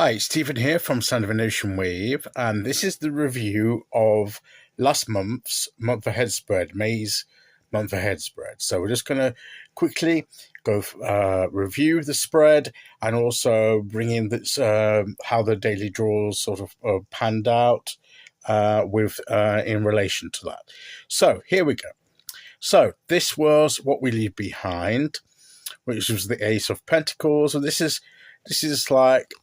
Hi, Stephen here from Sound of an Ocean Wave, and this is the review of last month's month ahead spread, May's month ahead spread. So we're just going to quickly go review the spread and also bring in this, how the daily draws sort of panned out in relation to that. So here we go. So this was what we leave behind, which was the Ace of Pentacles, and this is like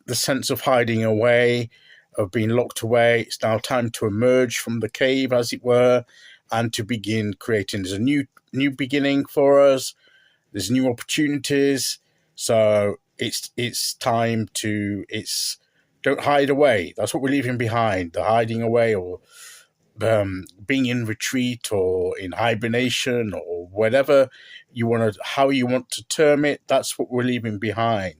the sense of hiding away, of being locked away. It's now time to emerge from the cave, as it were, and to begin creating. There's a new beginning for us. There's new opportunities. So it's time to don't hide away. That's what we're leaving behind. The hiding away, or being in retreat, or in hibernation, or whatever how you want to term it. That's what we're leaving behind.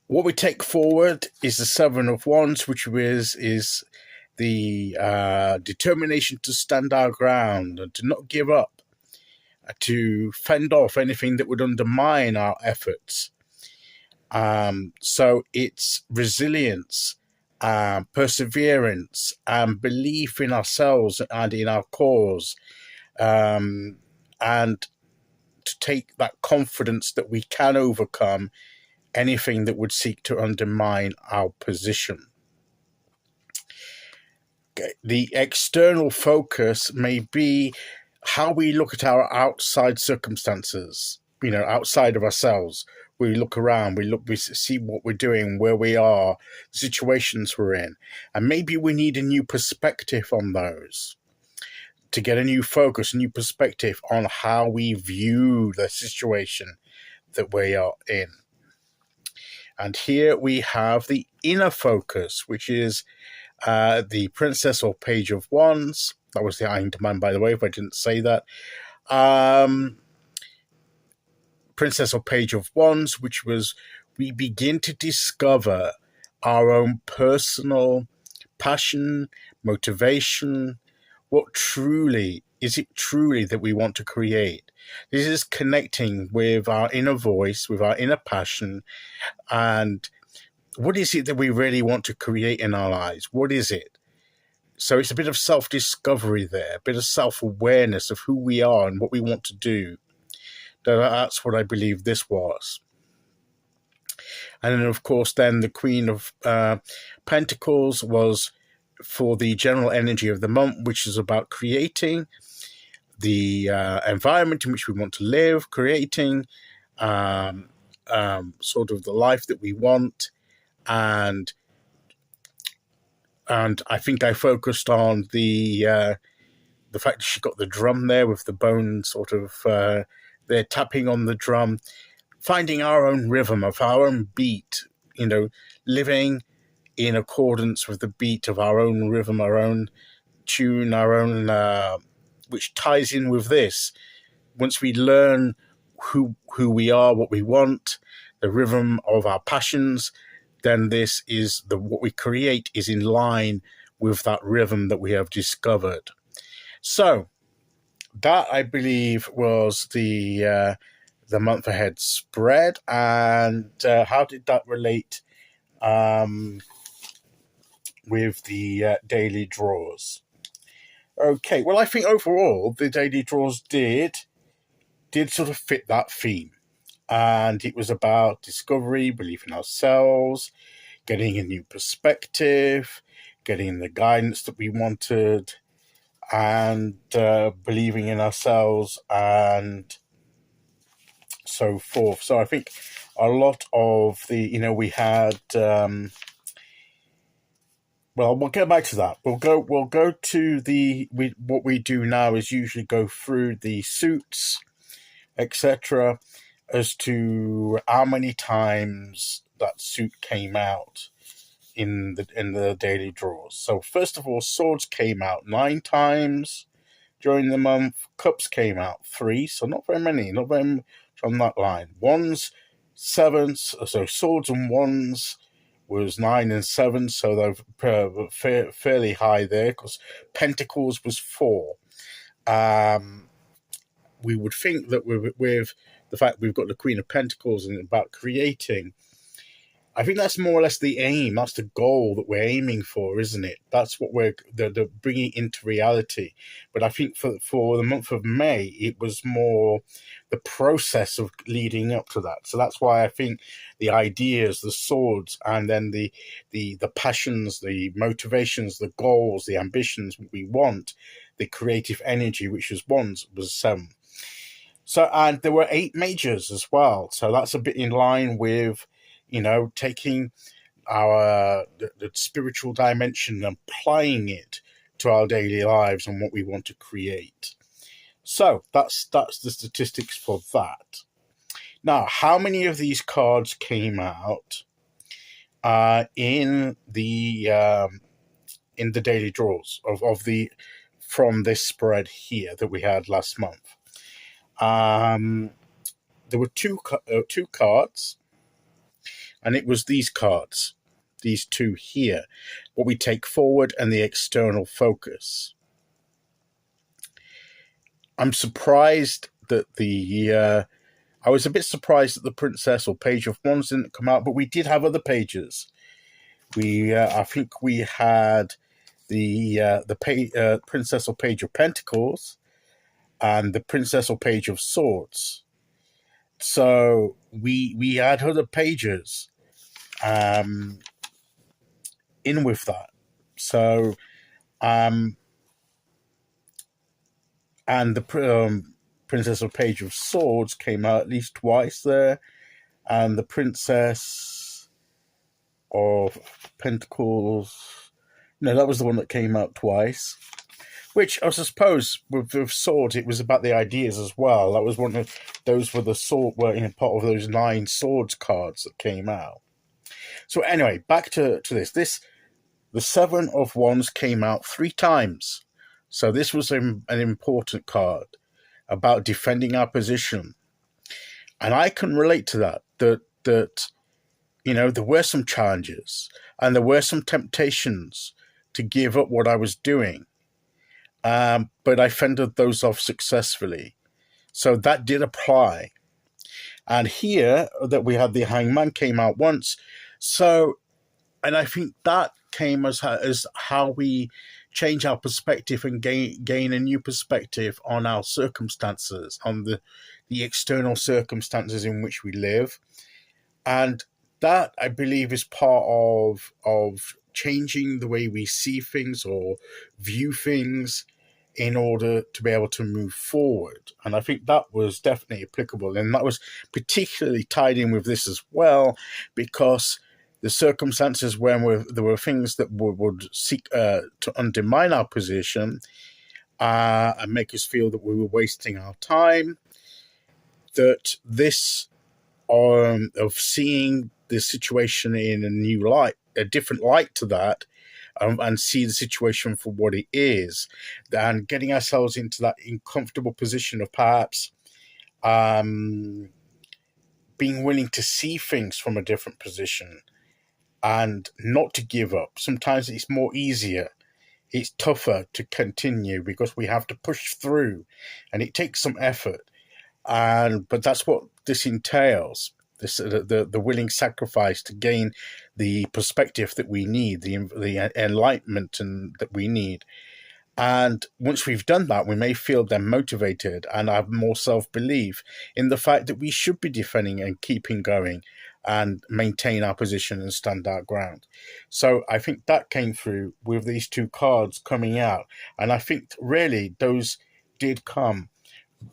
What we take forward is the Seven of Wands, which is the determination to stand our ground and to not give up, to fend off anything that would undermine our efforts. So it's resilience, perseverance, and belief in ourselves and in our cause, and to take that confidence that we can overcome anything that would seek to undermine our position. The external focus may be how we look at our outside circumstances, outside of ourselves. We look around, we see what we're doing, where we are, the situations we're in, and maybe we need a new perspective on those, to get a new focus, a new perspective on how we view the situation that we are in. And here we have the inner focus, which is the Princess or Page of Wands. That was the Einderman, by the way, if I didn't say that. Princess or Page of Wands, which was we begin to discover our own personal passion, motivation. What truly is it truly that we want to create? This is connecting with our inner voice, with our inner passion, and what is it that we really want to create in our lives? What is it? So it's a bit of self-discovery there, a bit of self-awareness of who we are and what we want to do. That's what I believe this was. And then, of course, then the Queen of Pentacles was for the general energy of the month, which is about creating the environment in which we want to live, creating sort of the life that we want, and I think I focused on the fact that she got the drum there with the bone sort of they're tapping on the drum, finding our own rhythm of our own beat, living in accordance with the beat of our own rhythm, our own tune, our own which ties in with this. Once we learn who we are, what we want, the rhythm of our passions, then this is what we create is in line with that rhythm that we have discovered. So that, I believe, was the month ahead spread. And how did that relate with the daily draws? Okay, well, I think overall the daily draws did sort of fit that theme. And it was about discovery, belief in ourselves, getting a new perspective, getting the guidance that we wanted, and believing in ourselves, and so forth. So I think a lot of the, we had, well, we'll get back to that. We'll go to what we do now is usually go through the suits, etc., as to how many times that suit came out in the daily draws. So first of all, Swords came out 9 times during the month. Cups came out 3, so not very many, not very much on that line. Wands, 7, so Swords and Wands was 9 and 7, so they're fairly high there, because Pentacles was 4. We would think that with the fact we've got the Queen of Pentacles and about creating, I think that's more or less the aim. That's the goal that we're aiming for, isn't it? That's what we're the bringing into reality. But I think for the month of May, it was more the process of leading up to that. So that's why I think the ideas, the swords, and then the passions, the motivations, the goals, the ambitions we want, the creative energy which was so, and there were 8 majors as well. So that's a bit in line with, taking the spiritual dimension and applying it to our daily lives and what we want to create. So that's the statistics for that. Now, how many of these cards came out in the daily draws from this spread here that we had last month? There were two cards, and it was these cards, these two here, what we take forward and the external focus. I'm surprised that I was a bit surprised that the Princess or Page of Wands didn't come out, but we did have other pages. I think we had the Princess or Page of Pentacles and the Princess or Page of Swords. So we had other pages in with that. So and the Princess or Page of Swords came out at least twice there, and the Princess of Pentacles, no, that was the one that came out twice. Which I suppose with swords, it was about the ideas as well. That was one of those were part of those 9 swords cards that came out. So anyway, back to this. The 7 of Wands came out 3 times. So this was an important card about defending our position. And I can relate to that there were some challenges and there were some temptations to give up what I was doing. But I fended those off successfully. So that did apply. And here that we had the Hangman came out once. So, and I think that came as how we change our perspective and gain a new perspective on our circumstances, on the external circumstances in which we live. And that, I believe, is part of changing the way we see things or view things in order to be able to move forward. And I think that was definitely applicable. And that was particularly tied in with this as well, because the circumstances when there were things that would seek to undermine our position and make us feel that we were wasting our time, that this of seeing the situation in a new light, a different light to that, and see the situation for what it is, and getting ourselves into that uncomfortable position of perhaps being willing to see things from a different position and not to give up. Sometimes it's it's tougher to continue because we have to push through and it takes some effort. But that's what this entails. The willing sacrifice to gain the perspective that we need, the enlightenment that we need. And once we've done that, we may feel then motivated and have more self-belief in the fact that we should be defending and keeping going and maintain our position and stand our ground. So I think that came through with these 2 cards coming out. And I think really those did come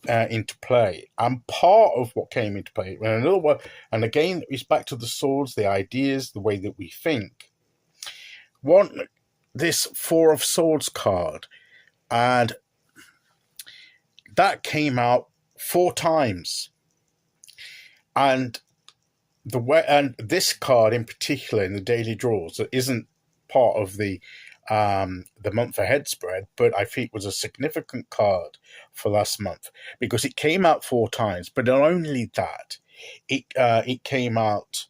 into play, and part of what came into play, and another one, and again, it's back to the swords, the ideas, the way that we think. This 4 of Swords card, and that came out 4 times, and this card in particular in the daily draws that isn't part of the month ahead spread, but I think it was a significant card for last month because it came out 4 times. But not only that, it came out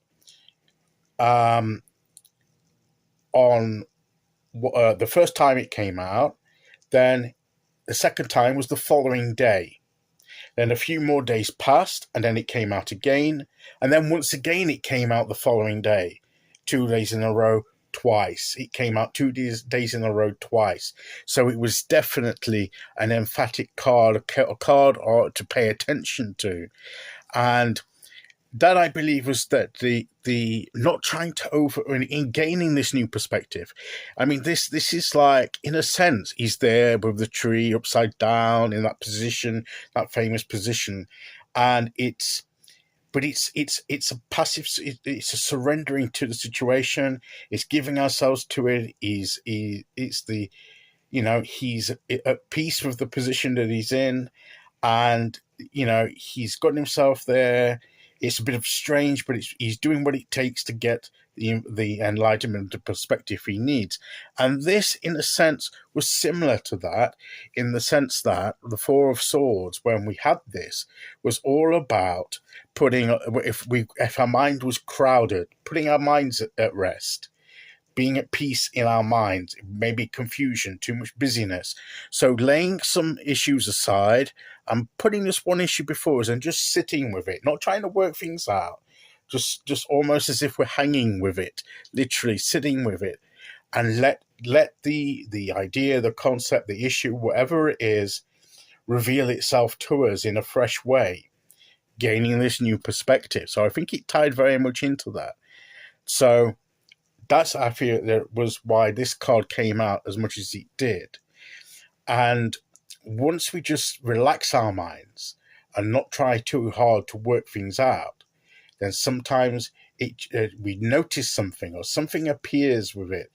on the first time it came out. Then the second time was the following day. Then a few more days passed, and then it came out again. And then once again, it came out the following day, 2 days in a row, twice. It came out 2 days in a row, twice. So it was definitely an emphatic card, a card to pay attention to. And that, I believe, was that the not trying to in gaining this new perspective. I mean, this is like, in a sense, he's there with the tree upside down in that position, that famous position, and it's a passive, it's a surrendering to the situation. It's giving ourselves to it. It's the, he's at peace with the position that he's in, and he's gotten himself there. It's a bit of strange, but he's doing what it takes to get the enlightenment, the perspective he needs. And this, in a sense, was similar to that, in the sense that the Four of Swords, when we had this, was all about if our mind was crowded, putting our minds at rest, being at peace in our minds, maybe confusion, too much busyness. So laying some issues aside and putting this one issue before us and just sitting with it, not trying to work things out, just almost as if we're hanging with it, literally sitting with it, and let the idea, the concept, the issue, whatever it is, reveal itself to us in a fresh way, gaining this new perspective. So I think it tied very much into that. So that's, I feel, that was why this card came out as much as it did. And once we just relax our minds and not try too hard to work things out, then sometimes we notice something, or something appears with it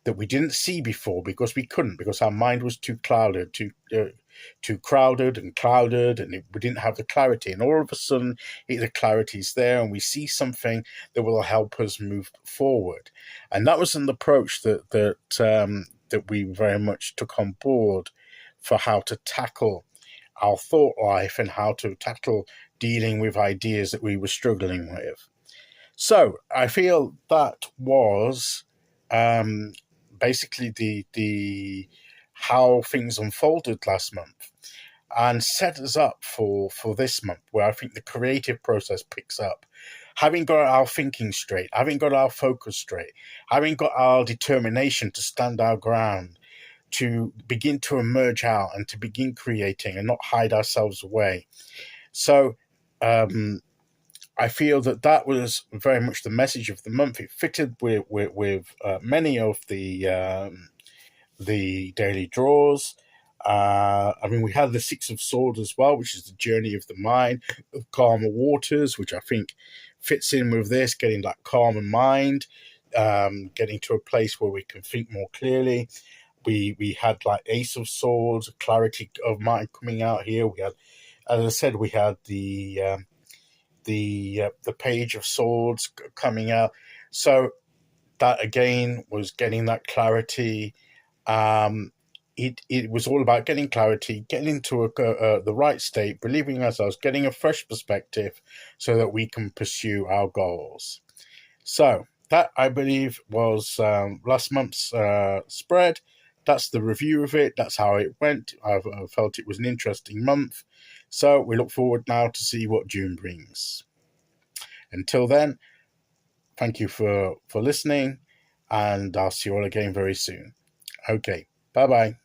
that we didn't see before because we couldn't, because our mind was too clouded, too crowded and clouded, and we didn't have the clarity. And all of a sudden, the clarity is there, and we see something that will help us move forward. And that was an approach that we very much took on board for how to tackle our thought life and how to tackle dealing with ideas that we were struggling with. So I feel that was basically the how things unfolded last month, and set us up for this month, where I think the creative process picks up. Having got our thinking straight, having got our focus straight, having got our determination to stand our ground, to begin to emerge out and to begin creating and not hide ourselves away. So I feel that was very much the message of the month. It fitted with many of the daily draws. I mean, we had the Six of Swords as well, which is the journey of the mind, of calmer waters, which I think fits in with this, getting that calmer mind, getting to a place where we can think more clearly. We had like Ace of Swords, clarity of mind coming out here. We had, as I said, we had the Page of Swords coming out. So that again was getting that clarity. It was all about getting clarity, getting into the right state, believing in ourselves, getting a fresh perspective so that we can pursue our goals. So that, I believe, was last month's spread. That's the review of it. That's how it went. I felt it was an interesting month. So we look forward now to see what June brings. Until then, thank you for listening, and I'll see you all again very soon. Okay, bye-bye.